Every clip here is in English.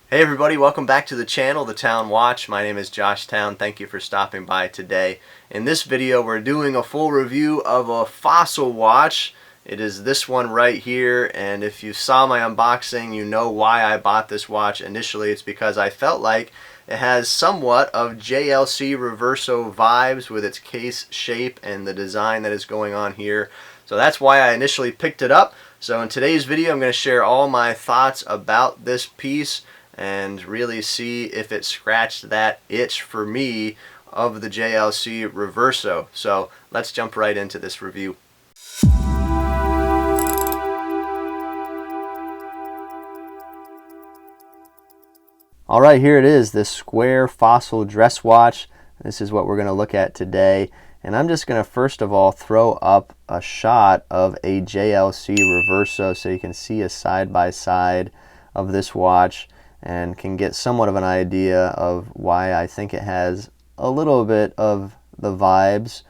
Hey everybody, welcome back to the channel, The Town Watch. My name is Josh Town. Thank you for stopping by today. In this video, we're doing a full review of a Fossil watch. It is this one right here, and if you saw my unboxing, you know why I bought this watch. Initially, it's because I felt like it has somewhat of JLC Reverso vibes with its case shape and the design that is going on here. So that's why I initially picked it up. So in today's video, I'm going to share all my thoughts about this piece and really see if it scratched that itch for me of the JLC Reverso. So let's jump right into this review. Alright, here it is, this square Fossil dress watch. This is what we're going to look at today. And I'm just going to first of all throw up a shot of a JLC Reverso so you can see a side-by-side of this watch and can get somewhat of an idea of why I think it has a little bit of the vibes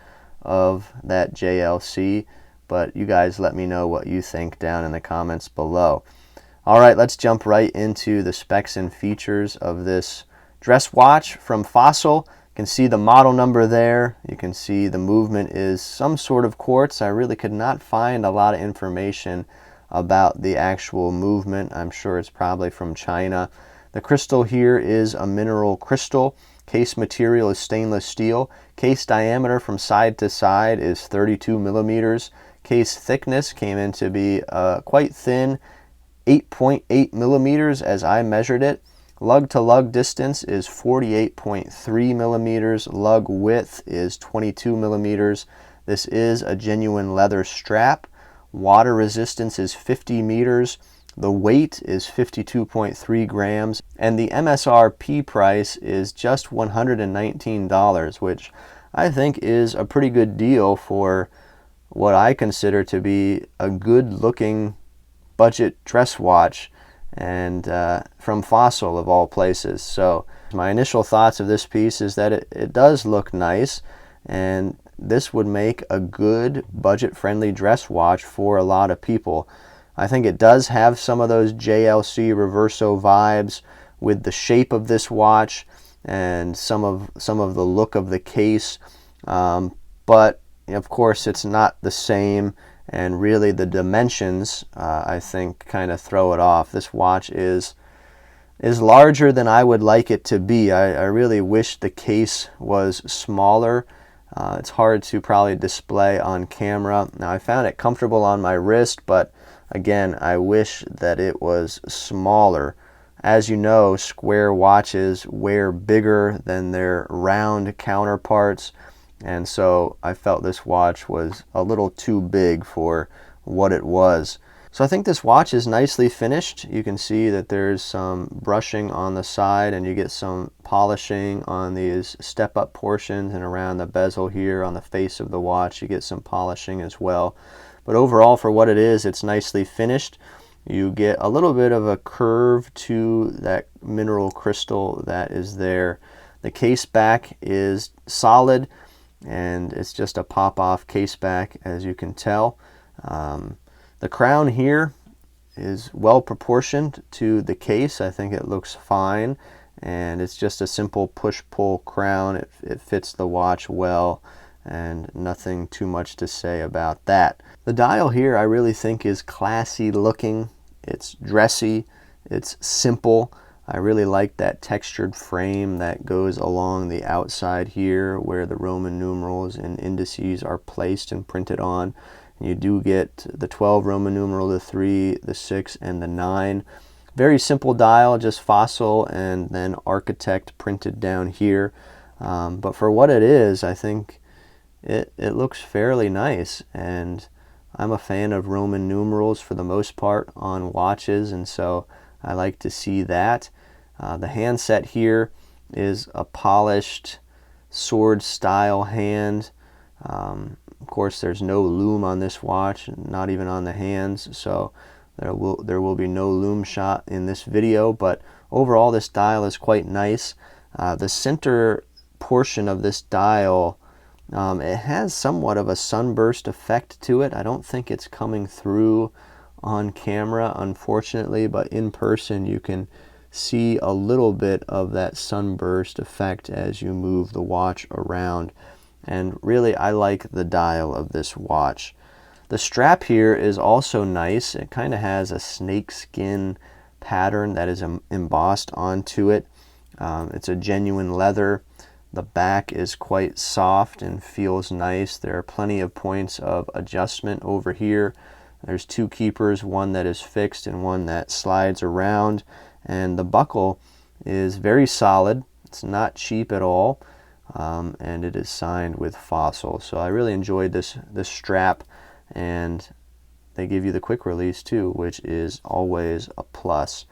of that JLC. But you guys let me know what you think down in the comments below. Alright, let's jump right into the specs and features of this dress watch from Fossil. You can see the model number there. You can see the movement is some sort of quartz. I really could not find a lot of information about the actual movement. I'm sure it's probably from China. The crystal here is a mineral crystal. Case material is stainless steel. Case diameter from side to side is 32 millimeters. Case thickness came in to be quite thin, 8.8 millimeters as I measured it. Lug to lug distance is 48.3 millimeters. Lug width is 22 millimeters. This is a genuine leather strap. Water resistance is 50 meters. The weight is 52.3 grams. And the MSRP price is just $119, which I think is a pretty good deal for what I consider to be a good looking budget dress watch, and from Fossil of all places. So my initial thoughts of this piece is that it does look nice, and this would make a good budget-friendly dress watch for a lot of people. I think it does have some of those JLC Reverso vibes with the shape of this watch and some of the look of the case, but of course it's not the same, and really the dimensions I think kind of throw it off. This watch is larger than I would like it to be. I really wish the case was smaller. It's hard to probably display on camera. Now I found it comfortable on my wrist, but again, I wish that it was smaller. As you know, square watches wear bigger than their round counterparts, and so I felt this watch was a little too big for what it was. So I think this watch is nicely finished. You can see that there's some brushing on the side, and you get some polishing on these step-up portions and around the bezel here on the face of the watch. You get some polishing as well. But overall, for what it is, it's nicely finished. You get a little bit of a curve to that mineral crystal that is there. The case back is solid, and it's just a pop-off case back, as you can tell. The crown here is well proportioned to the case. I think it looks fine, and it's just a simple push-pull crown. It fits the watch well, and nothing too much to say about that. The dial here I really think is classy looking. It's dressy, it's simple. I really like that textured frame that goes along the outside here where the Roman numerals and indices are placed and printed on. You do get the 12 Roman numeral, the 3, the 6, and the 9. Very simple dial, just Fossil and then Architect printed down here. But for what it is, I think it looks fairly nice, and I'm a fan of Roman numerals for the most part on watches, and so I like to see that. The handset here is a polished sword style hand. Of course, there's no lume on this watch, not even on the hands, so there will be no lume shot in this video, but overall this dial is quite nice. The center portion of this dial, it has somewhat of a sunburst effect to it. I don't think it's coming through on camera, unfortunately, but in person you can see a little bit of that sunburst effect as you move the watch around. And really, I like the dial of this watch. The strap here is also nice. It kind of has a snakeskin pattern that is embossed onto it. It's a genuine leather. The back is quite soft and feels nice. There are plenty of points of adjustment over here. There's two keepers, one that is fixed and one that slides around. And the buckle is very solid. It's not cheap at all. And it is signed with Fossil. So I really enjoyed this strap, and they give you the quick release too, which is always a plus.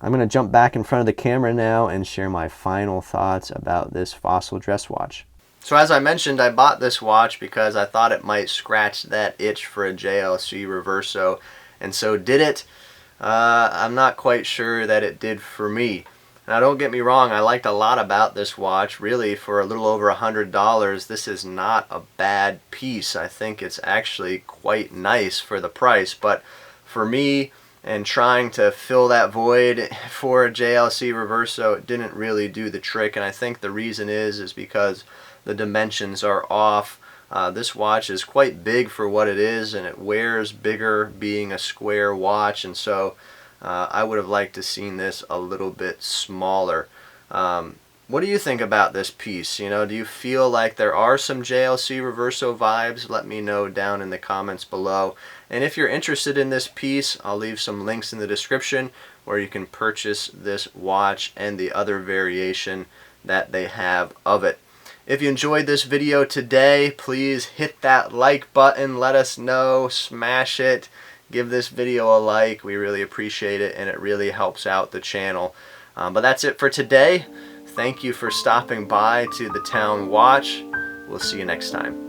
I'm going to jump back in front of the camera now and share my final thoughts about this Fossil dress watch. So as I mentioned, I bought this watch because I thought it might scratch that itch for a JLC Reverso, and so did it. I'm not quite sure that it did for me. Now don't get me wrong, I liked a lot about this watch. Really, for a little over $100, this is not a bad piece. I think it's actually quite nice for the price, but for me, and trying to fill that void for a JLC Reverso, it didn't really do the trick, and I think the reason is because the dimensions are off. This watch is quite big for what it is, and it wears bigger being a square watch, and so I would have liked to seen this a little bit smaller. What do you think about this piece? You know, do you feel like there are some JLC Reverso vibes? Let me know down in the comments below. And if you're interested in this piece, I'll leave some links in the description where you can purchase this watch and the other variation that they have of it. If you enjoyed this video today, please hit that like button. Let us know. Smash it. Give this video a like. We really appreciate it, and it really helps out the channel. But that's it for today. Thank you for stopping by to the Town Watch. We'll see you next time.